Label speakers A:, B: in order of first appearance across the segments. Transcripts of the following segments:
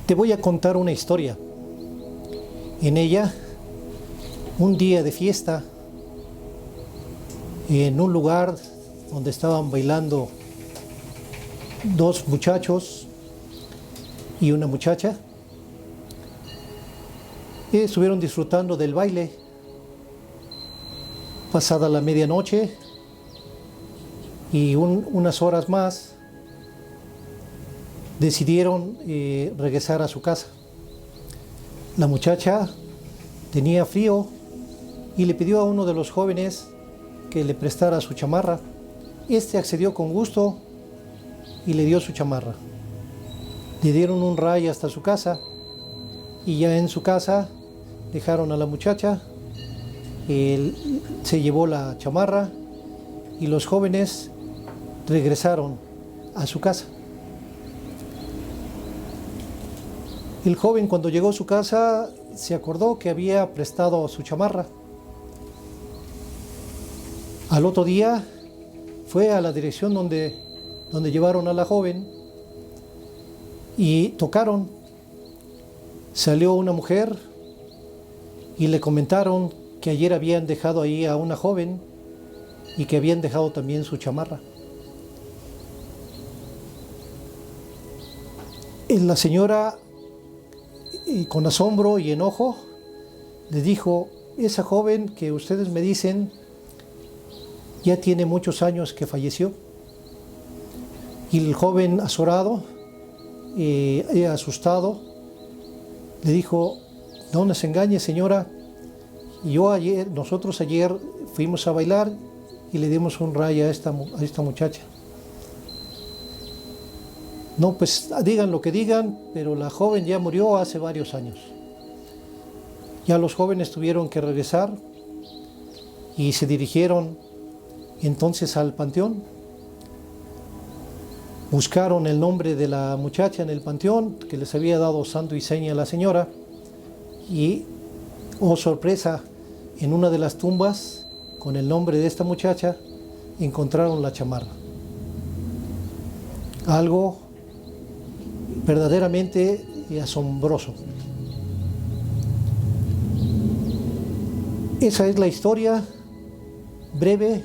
A: Te voy a contar una historia. En ella, un día de fiesta, en un lugar donde estaban bailando dos muchachos y una muchacha, estuvieron disfrutando del baile. Pasada la medianoche y unas horas más, decidieron regresar a su casa. La muchacha tenía frío y le pidió a uno de los jóvenes que le prestara su chamarra. Este accedió con gusto y le dio su chamarra. Le dieron un ride hasta su casa y ya en su casa dejaron a la muchacha. Él se llevó la chamarra y los jóvenes regresaron a su casa. El joven, cuando llegó a su casa, se acordó que había prestado su chamarra. Al otro día fue a la dirección donde llevaron a la joven y tocaron. Salió una mujer y le comentaron que ayer habían dejado ahí a una joven y que habían dejado también su chamarra. La señora, con asombro y enojo, le dijo: esa joven que ustedes me dicen ya tiene muchos años que falleció. Y el joven, azorado y asustado, le dijo: no nos engañe, señora, nosotros ayer fuimos a bailar y le dimos un ride a esta muchacha. No, pues digan lo que digan, pero la joven ya murió hace varios años. Ya los jóvenes tuvieron que regresar y se dirigieron entonces al panteón. Buscaron el nombre de la muchacha en el panteón, que les había dado santo y seña a la señora, y, oh sorpresa, en una de las tumbas, con el nombre de esta muchacha, encontraron la chamarra. Algo verdaderamente asombroso. Esa es la historia breve,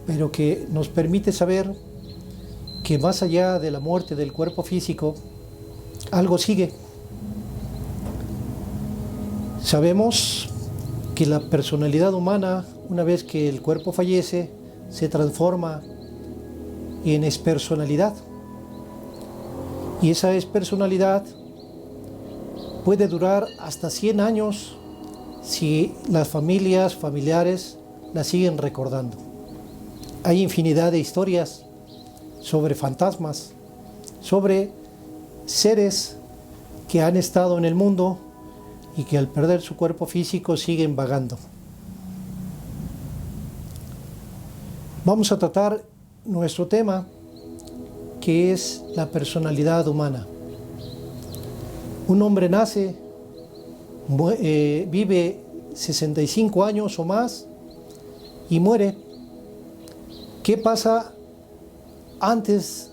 A: pero que nos permite saber que más allá de la muerte del cuerpo físico, algo sigue. Sabemos que la personalidad humana, una vez que el cuerpo fallece, se transforma en expersonalidad. Y esa expersonalidad puede durar hasta 100 años si las familiares la siguen recordando. Hay infinidad de historias sobre fantasmas, sobre seres que han estado en el mundo y que al perder su cuerpo físico siguen vagando. Vamos a tratar nuestro tema, que es la personalidad humana. Un hombre nace, vive 65 años o más y muere. ¿Qué pasa antes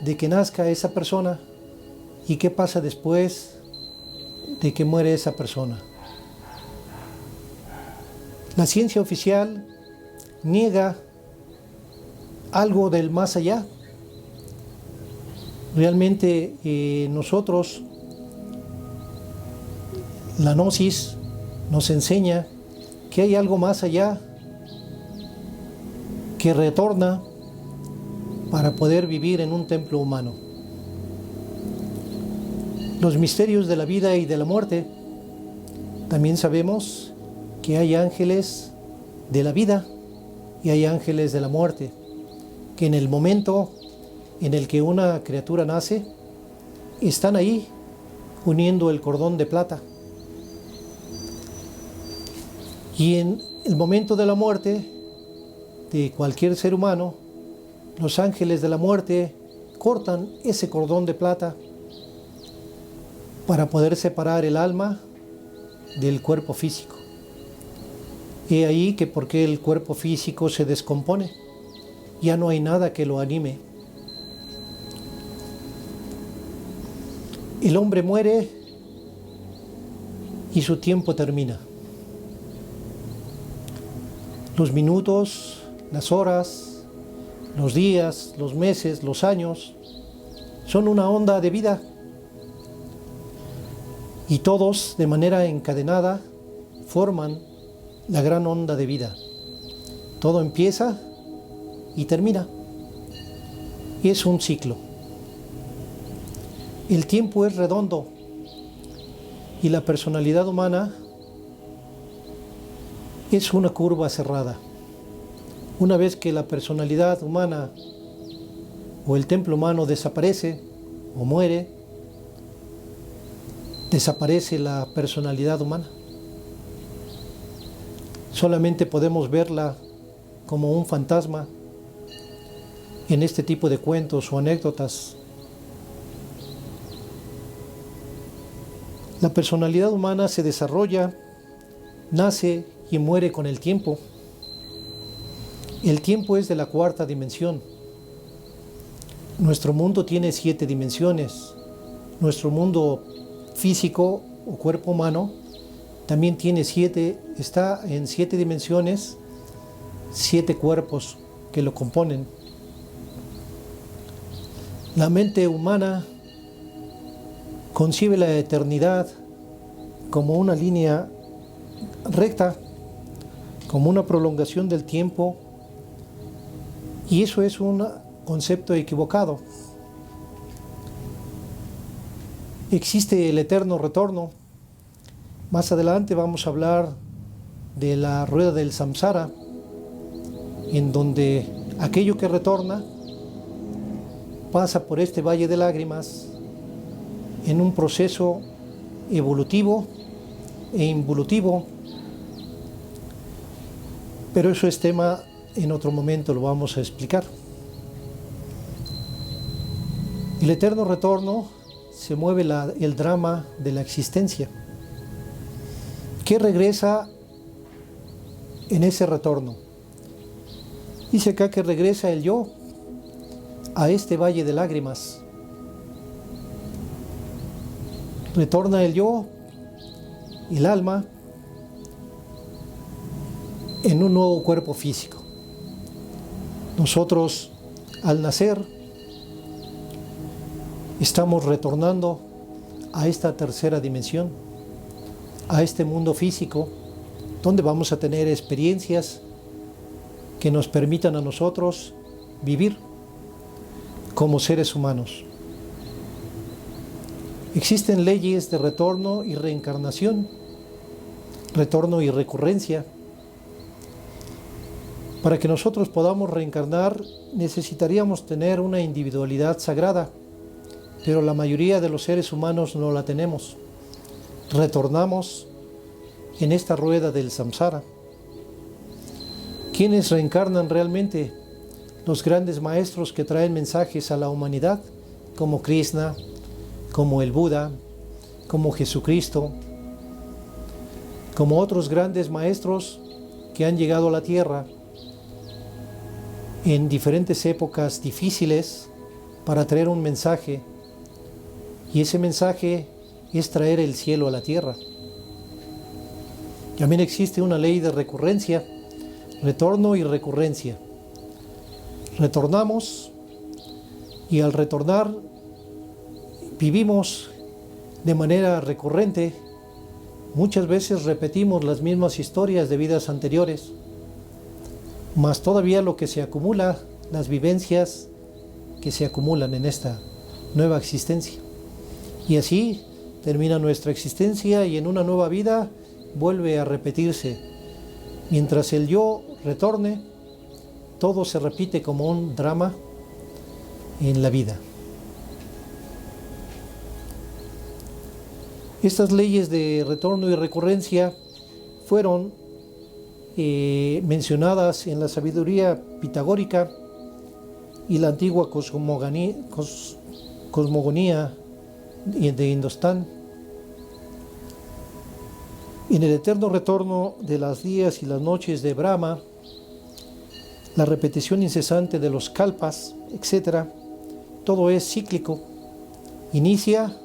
A: de que nazca esa persona y qué pasa después de que muere esa persona? La ciencia oficial niega algo del más allá. Realmente nosotros, la gnosis nos enseña que hay algo más allá que retorna para poder vivir en un templo humano. Los misterios de la vida y de la muerte. También sabemos que hay ángeles de la vida y hay ángeles de la muerte, que en el momento en el que una criatura nace, están ahí uniendo el cordón de plata. Y en el momento de la muerte de cualquier ser humano, los ángeles de la muerte cortan ese cordón de plata para poder separar el alma del cuerpo físico. He ahí que porque el cuerpo físico se descompone, ya no hay nada que lo anime. El hombre muere y su tiempo termina. Los minutos, las horas, los días, los meses, los años son una onda de vida y todos de manera encadenada forman la gran onda de vida. Todo empieza y termina. Es un ciclo. El tiempo es redondo y la personalidad humana es una curva cerrada. Una vez que la personalidad humana o el templo humano desaparece o muere, desaparece la personalidad humana. Solamente podemos verla como un fantasma en este tipo de cuentos o anécdotas. La personalidad humana se desarrolla, nace y muere con el tiempo. El tiempo es de la cuarta dimensión. Nuestro mundo tiene 7 dimensiones. Nuestro mundo físico o cuerpo humano también tiene está en 7 dimensiones, 7 cuerpos que lo componen. La mente humana concibe la eternidad como una línea recta, como una prolongación del tiempo, y eso es un concepto equivocado. Existe el eterno retorno. Más adelante vamos a hablar de la rueda del samsara, en donde aquello que retorna pasa por este valle de lágrimas en un proceso evolutivo e involutivo, pero eso es tema, en otro momento lo vamos a explicar. El eterno retorno se mueve el drama de la existencia. ¿Qué regresa en ese retorno? Dice acá que regresa el yo a este valle de lágrimas. Retorna el yo, el alma, en un nuevo cuerpo físico. Nosotros, al nacer, estamos retornando a esta tercera dimensión, a este mundo físico, donde vamos a tener experiencias que nos permitan a nosotros vivir como seres humanos. Existen leyes de retorno y reencarnación, retorno y recurrencia. Para que nosotros podamos reencarnar necesitaríamos tener una individualidad sagrada, pero la mayoría de los seres humanos no la tenemos. Retornamos en esta rueda del samsara. ¿Quiénes reencarnan realmente? Los grandes maestros que traen mensajes a la humanidad, como Krishna, como el Buda, como Jesucristo, como otros grandes maestros que han llegado a la tierra en diferentes épocas difíciles para traer un mensaje, y ese mensaje es traer el cielo a la tierra. También existe una ley de recurrencia, retorno y recurrencia. Retornamos y al retornar vivimos de manera recurrente. Muchas veces repetimos las mismas historias de vidas anteriores, más todavía lo que se acumula, las vivencias que se acumulan en esta nueva existencia. Y así termina nuestra existencia y en una nueva vida vuelve a repetirse. Mientras el yo retorne, todo se repite como un drama en la vida. Estas leyes de retorno y recurrencia fueron mencionadas en la sabiduría pitagórica y la antigua cosmogonía de Indostán. En el eterno retorno de los días y las noches de Brahma, la repetición incesante de los kalpas, etc., todo es cíclico. Inicia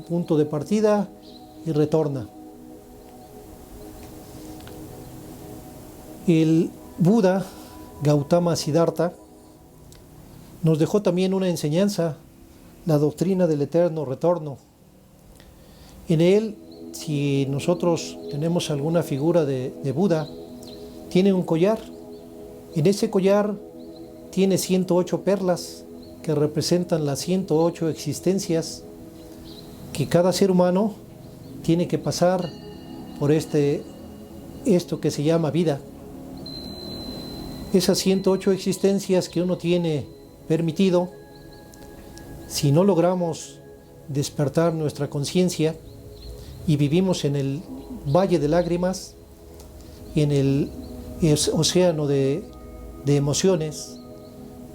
A: punto de partida y retorna. El Buda, Gautama Siddhartha, nos dejó también una enseñanza, la doctrina del eterno retorno. En él, si nosotros tenemos alguna figura de Buda, tiene un collar. En ese collar tiene 108 perlas que representan las 108 existencias que cada ser humano tiene que pasar por esto que se llama vida. Esas 108 existencias que uno tiene permitido, si no logramos despertar nuestra conciencia y vivimos en el valle de lágrimas, en el océano de emociones,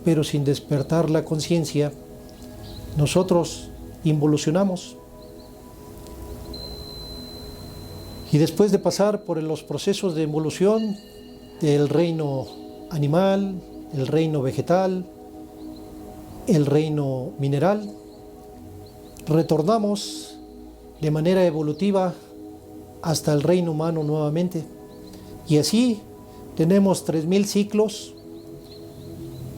A: pero sin despertar la conciencia, nosotros involucionamos. Y después de pasar por los procesos de evolución del reino animal, el reino vegetal, el reino mineral, retornamos de manera evolutiva hasta el reino humano nuevamente. Y así tenemos 3000 ciclos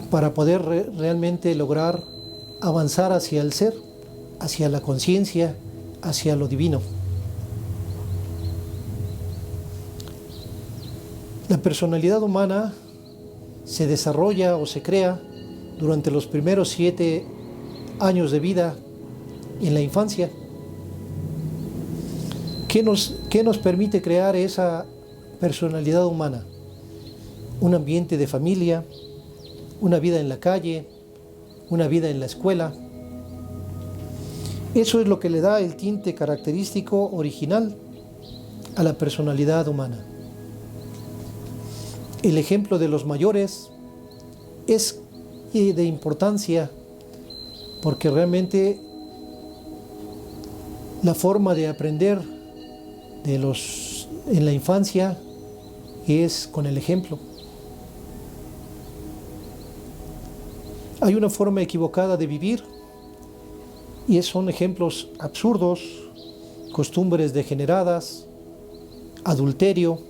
A: para poder realmente lograr avanzar hacia el ser, hacia la conciencia, hacia lo divino. La personalidad humana se desarrolla o se crea durante los primeros 7 años de vida en la infancia. ¿Qué nos permite crear esa personalidad humana? Un ambiente de familia, una vida en la calle, una vida en la escuela. Eso es lo que le da el tinte característico original a la personalidad humana. El ejemplo de los mayores es de importancia porque realmente la forma de aprender en la infancia es con el ejemplo. Hay una forma equivocada de vivir y son ejemplos absurdos, costumbres degeneradas, adulterio.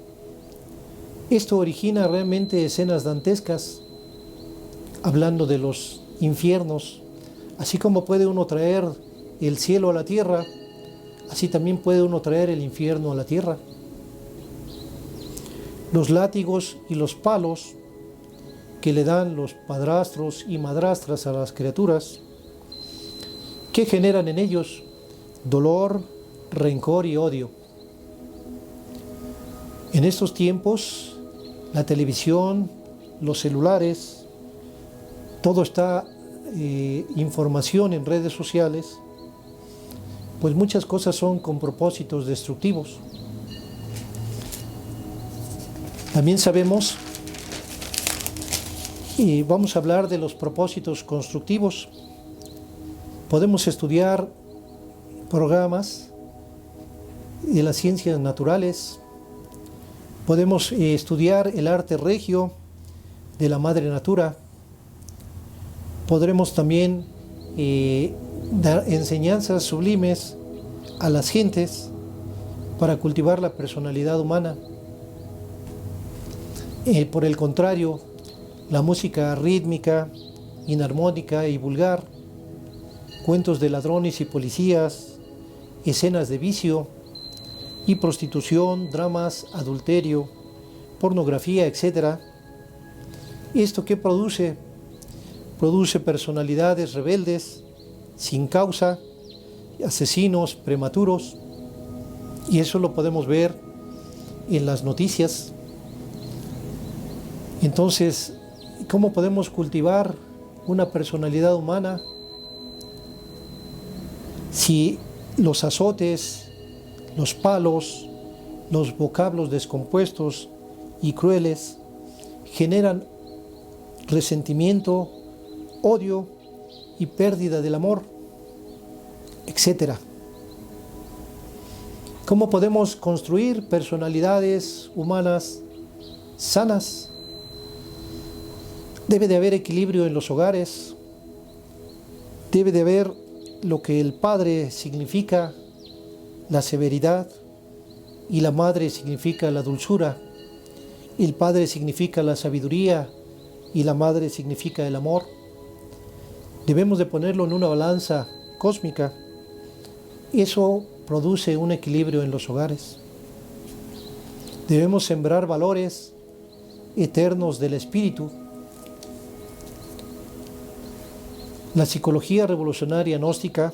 A: Esto origina realmente escenas dantescas, hablando de los infiernos. Así como puede uno traer el cielo a la tierra, así también puede uno traer el infierno a la tierra. Los látigos y los palos que le dan los padrastros y madrastras a las criaturas, ¿qué generan en ellos? Dolor, rencor y odio. En estos tiempos, la televisión, los celulares, todo está información en redes sociales, pues muchas cosas son con propósitos destructivos. También sabemos, y vamos a hablar de los propósitos constructivos. Podemos estudiar programas de las ciencias naturales, podemos estudiar el arte regio de la madre natura, podremos también dar enseñanzas sublimes a las gentes para cultivar la personalidad humana. Por el contrario, la música rítmica, inarmónica y vulgar, cuentos de ladrones y policías, escenas de vicio y prostitución, dramas, adulterio, pornografía, etc. ¿Esto qué produce? Produce personalidades rebeldes, sin causa, asesinos prematuros, y eso lo podemos ver en las noticias. Entonces, ¿cómo podemos cultivar una personalidad humana si los azotes, los palos, los vocablos descompuestos y crueles generan resentimiento, odio y pérdida del amor, etcétera? ¿Cómo podemos construir personalidades humanas sanas? Debe de haber equilibrio en los hogares, debe de haber lo que el padre significa la severidad y la madre significa la dulzura. El padre significa la sabiduría y la madre significa el amor. Debemos de ponerlo en una balanza cósmica. Eso produce un equilibrio en los hogares. Debemos sembrar valores eternos del espíritu. La psicología revolucionaria gnóstica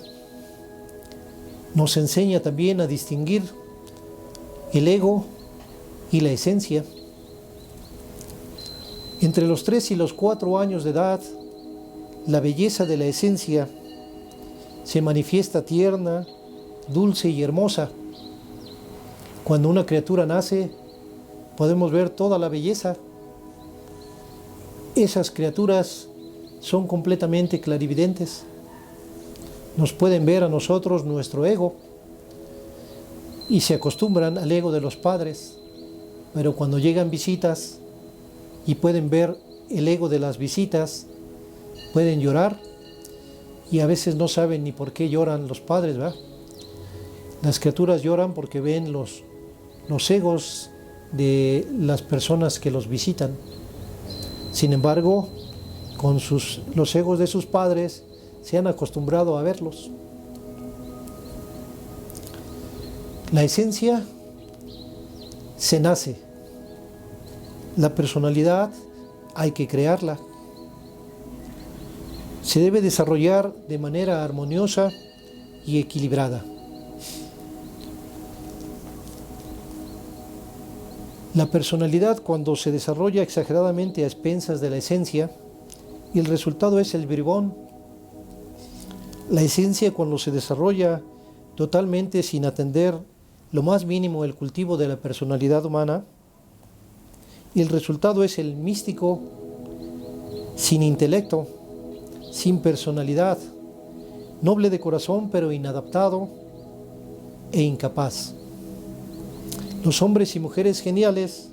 A: nos enseña también a distinguir el ego y la esencia. Entre los 3 y los 4 años de edad, la belleza de la esencia se manifiesta tierna, dulce y hermosa. Cuando una criatura nace, podemos ver toda la belleza. Esas criaturas son completamente clarividentes. Nos pueden ver a nosotros nuestro ego y se acostumbran al ego de los padres, pero cuando llegan visitas y pueden ver el ego de las visitas, pueden llorar y a veces no saben ni por qué lloran los padres, ¿verdad? Las criaturas lloran porque ven los egos de las personas que los visitan. Sin embargo, con los egos de sus padres se han acostumbrado a verlos. La esencia se nace. La personalidad hay que crearla. Se debe desarrollar de manera armoniosa y equilibrada. La personalidad, cuando se desarrolla exageradamente a expensas de la esencia, y el resultado es el bribón. La esencia, cuando se desarrolla totalmente sin atender lo más mínimo el cultivo de la personalidad humana, y el resultado es el místico sin intelecto, sin personalidad, noble de corazón pero inadaptado e incapaz. Los hombres y mujeres geniales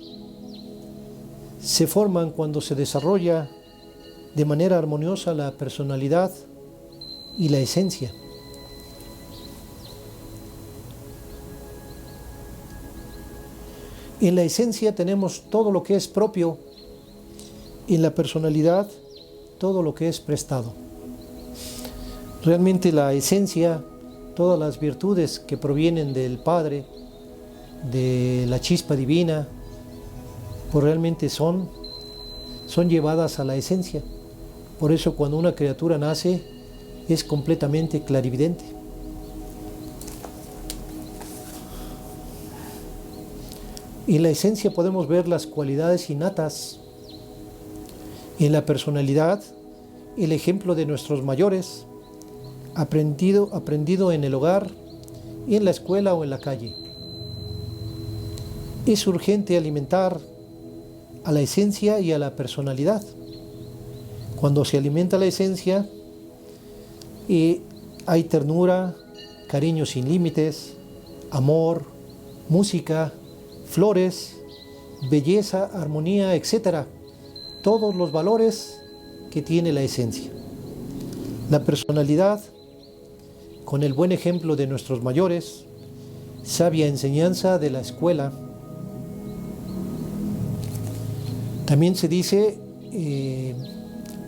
A: se forman cuando se desarrolla de manera armoniosa la personalidad y la esencia. En la esencia tenemos todo lo que es propio, en la personalidad todo lo que es prestado. Realmente la esencia, todas las virtudes que provienen del Padre, de la chispa divina, pues realmente son llevadas a la esencia. Por eso cuando una criatura nace es completamente clarividente. En la esencia podemos ver las cualidades innatas. En la personalidad, el ejemplo de nuestros mayores, aprendido en el hogar, en la escuela o en la calle. Es urgente alimentar a la esencia y a la personalidad. Cuando se alimenta la esencia, hay ternura, cariño sin límites, amor, música, flores, belleza, armonía, etc. Todos los valores que tiene la esencia. La personalidad, con el buen ejemplo de nuestros mayores, sabia enseñanza de la escuela. También se dice,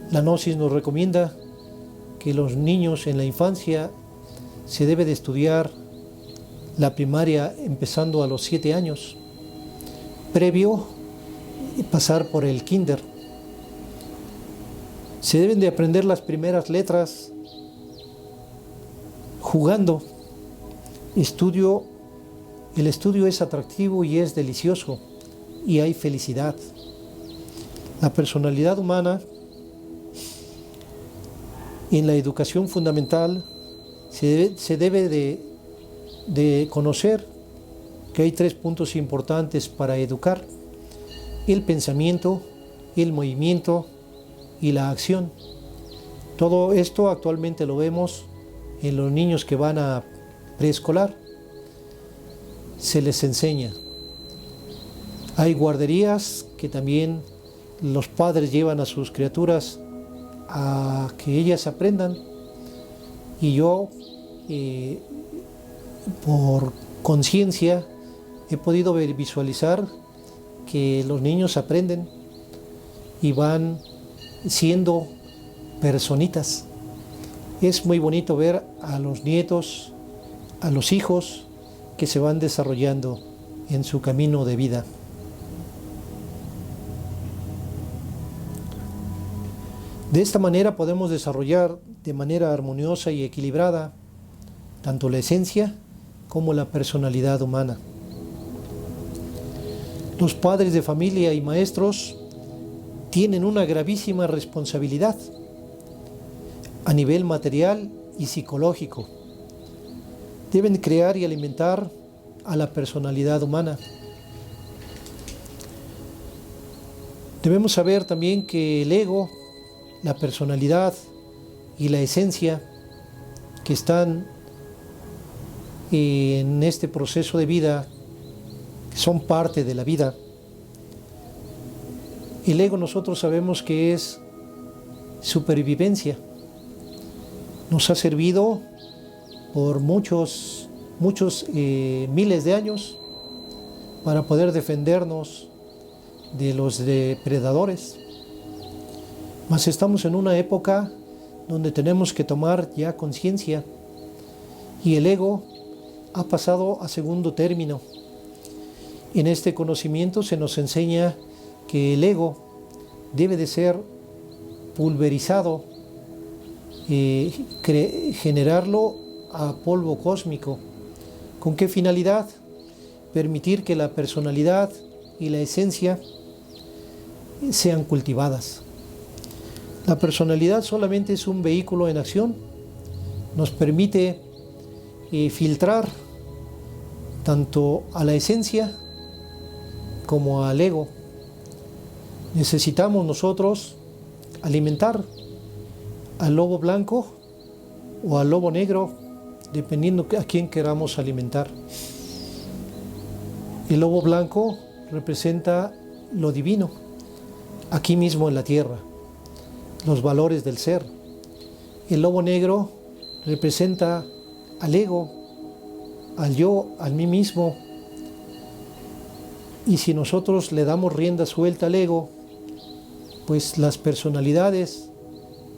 A: la Gnosis nos recomienda que los niños en la infancia se debe de estudiar la primaria empezando a los 7 años, previo pasar por el kinder. Se deben de aprender las primeras letras jugando. El estudio es atractivo y es delicioso y hay felicidad. La personalidad humana en la educación fundamental se debe de conocer que hay 3 puntos importantes para educar: el pensamiento, el movimiento y la acción. Todo esto actualmente lo vemos en los niños que van a preescolar. Se les enseña. Hay guarderías que también los padres llevan a sus criaturas a que ellas aprendan, Y yo, por conciencia, he podido visualizar que los niños aprenden y van siendo personitas. Es muy bonito ver a los nietos, a los hijos que se van desarrollando en su camino de vida. De esta manera podemos desarrollar de manera armoniosa y equilibrada tanto la esencia como la personalidad humana. Los padres de familia y maestros tienen una gravísima responsabilidad a nivel material y psicológico. Deben crear y alimentar a la personalidad humana. Debemos saber también que el ego, la personalidad y la esencia que están en este proceso de vida, que son parte de la vida. El ego nosotros sabemos que es supervivencia. Nos ha servido por muchos miles de años para poder defendernos de los depredadores. Mas estamos en una época donde tenemos que tomar ya conciencia y el ego ha pasado a segundo término. En este conocimiento se nos enseña que el ego debe de ser pulverizado, generarlo a polvo cósmico. ¿Con qué finalidad? Permitir que la personalidad y la esencia sean cultivadas. La personalidad solamente es un vehículo en acción, nos permite filtrar tanto a la esencia como al ego. Necesitamos nosotros alimentar al lobo blanco o al lobo negro, dependiendo a quién queramos alimentar. El lobo blanco representa lo divino, aquí mismo en la tierra, los valores del ser. El lobo negro representa al ego, al yo, al mí mismo. Y si nosotros le damos rienda suelta al ego, pues las personalidades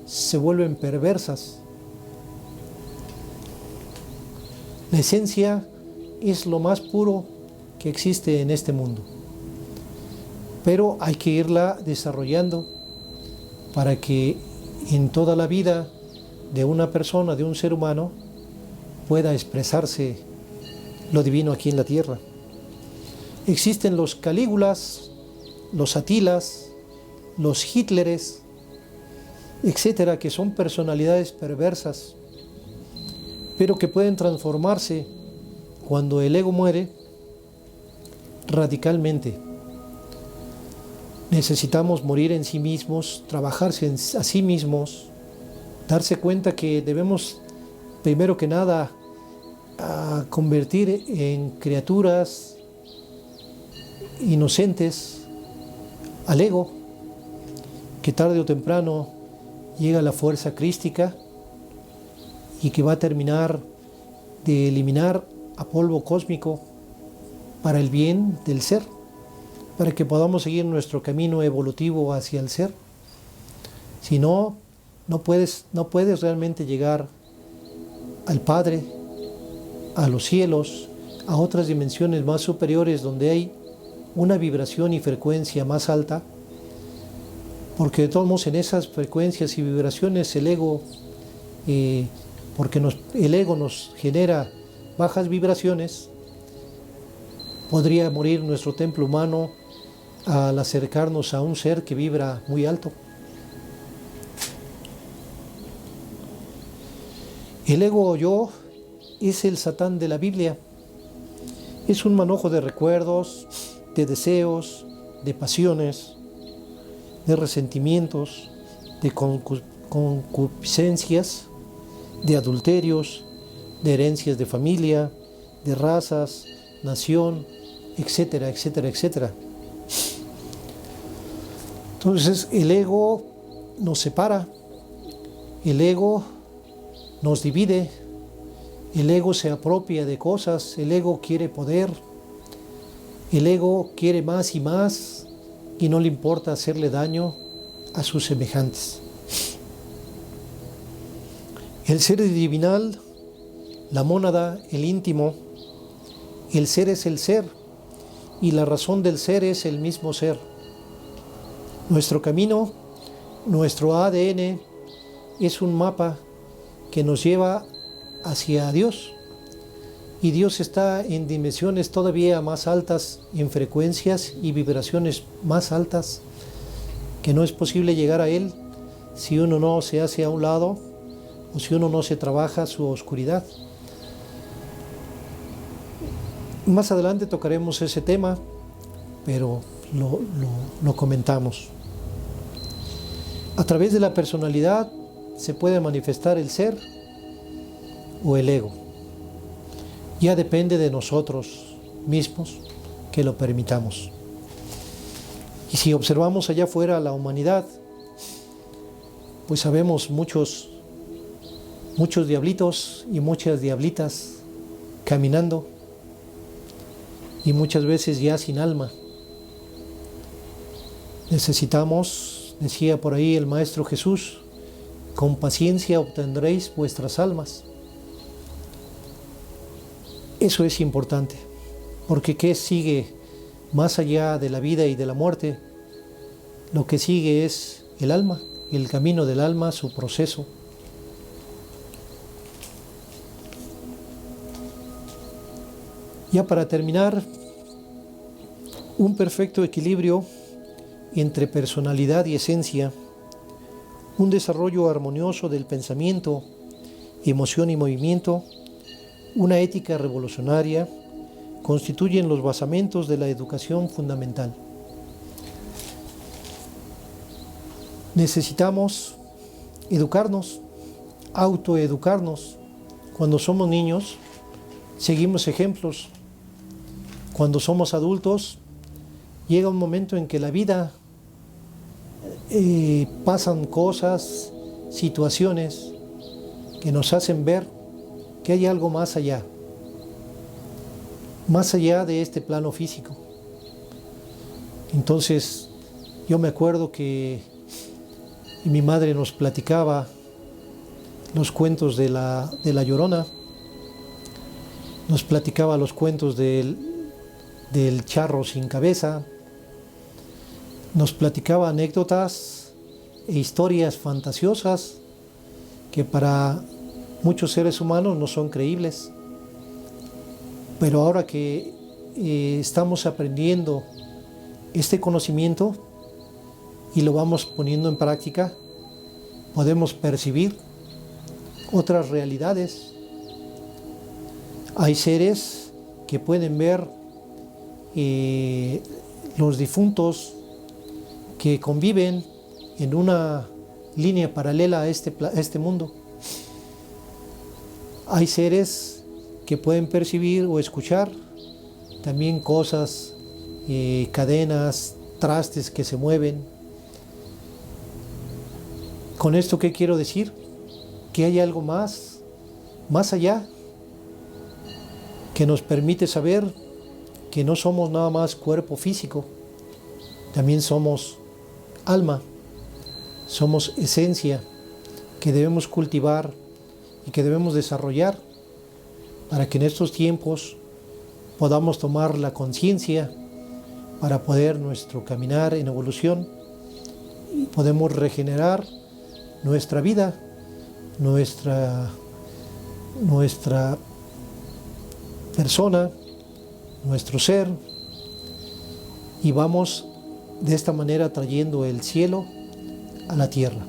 A: se vuelven perversas. La esencia es lo más puro que existe en este mundo, pero hay que irla desarrollando para que en toda la vida de una persona, de un ser humano, pueda expresarse lo divino aquí en la tierra. Existen los Calígulas, los Atilas, los Hitleres, etcétera, que son personalidades perversas, pero que pueden transformarse cuando el ego muere radicalmente. Necesitamos morir en sí mismos, trabajarse a sí mismos, darse cuenta que debemos, primero que nada, convertir en criaturas inocentes al ego, que tarde o temprano llega la fuerza crística y que va a terminar de eliminar a polvo cósmico para el bien del ser, para que podamos seguir nuestro camino evolutivo hacia el ser. Si no, no puedes realmente llegar al Padre, a los cielos, a otras dimensiones más superiores donde hay una vibración y frecuencia más alta, porque de todos modos en esas frecuencias y vibraciones el ego, el ego nos genera bajas vibraciones, podría morir nuestro templo humano al acercarnos a un ser que vibra muy alto. El ego o yo es el Satán de la Biblia. Es un manojo de recuerdos, de deseos, de pasiones, de resentimientos, de concupiscencias, de adulterios, de herencias de familia, de razas, nación, etcétera, etcétera, etcétera. Entonces el ego nos separa, el ego nos divide, el ego se apropia de cosas, el ego quiere poder, el ego quiere más y más y no le importa hacerle daño a sus semejantes. El ser divinal, la mónada, el íntimo, el ser es el ser y la razón del ser es el mismo ser. Nuestro camino, nuestro ADN es un mapa que nos lleva hacia Dios y Dios está en dimensiones todavía más altas, en frecuencias y vibraciones más altas, que no es posible llegar a Él si uno no se hace a un lado o si uno no se trabaja su oscuridad. Más adelante tocaremos ese tema, pero lo comentamos. A través de la personalidad se puede manifestar el ser o el ego. Ya depende de nosotros mismos que lo permitamos. Y si observamos allá afuera la humanidad, pues sabemos muchos diablitos y muchas diablitas caminando y muchas veces ya sin alma. Necesitamos, decía por ahí el Maestro Jesús, con paciencia obtendréis vuestras almas. Eso es importante, porque ¿qué sigue más allá de la vida y de la muerte? Lo que sigue es el alma, el camino del alma, su proceso. Ya para terminar, un perfecto equilibrio entre personalidad y esencia, un desarrollo armonioso del pensamiento, emoción y movimiento, una ética revolucionaria, constituyen los basamentos de la educación fundamental. Necesitamos educarnos, autoeducarnos. Cuando somos niños, seguimos ejemplos. Cuando somos adultos, llega un momento en que la vida pasan cosas, situaciones que nos hacen ver que hay algo más allá de este plano físico. Entonces, yo me acuerdo que mi madre nos platicaba los cuentos de la Llorona, nos platicaba los cuentos del charro sin cabeza, nos platicaba anécdotas e historias fantasiosas que para muchos seres humanos no son creíbles. Pero ahora que estamos aprendiendo este conocimiento y lo vamos poniendo en práctica, podemos percibir otras realidades. Hay seres que pueden ver los difuntos que conviven en una línea paralela a este mundo. Hay seres que pueden percibir o escuchar también cosas, cadenas, trastes que se mueven. ¿Con esto qué quiero decir? Que hay algo más allá, que nos permite saber que no somos nada más cuerpo físico, también somos alma, somos esencia que debemos cultivar y que debemos desarrollar para que en estos tiempos podamos tomar la conciencia para poder nuestro caminar en evolución y podemos regenerar nuestra vida, nuestra persona, nuestro ser, y vamos de esta manera trayendo el cielo a la tierra.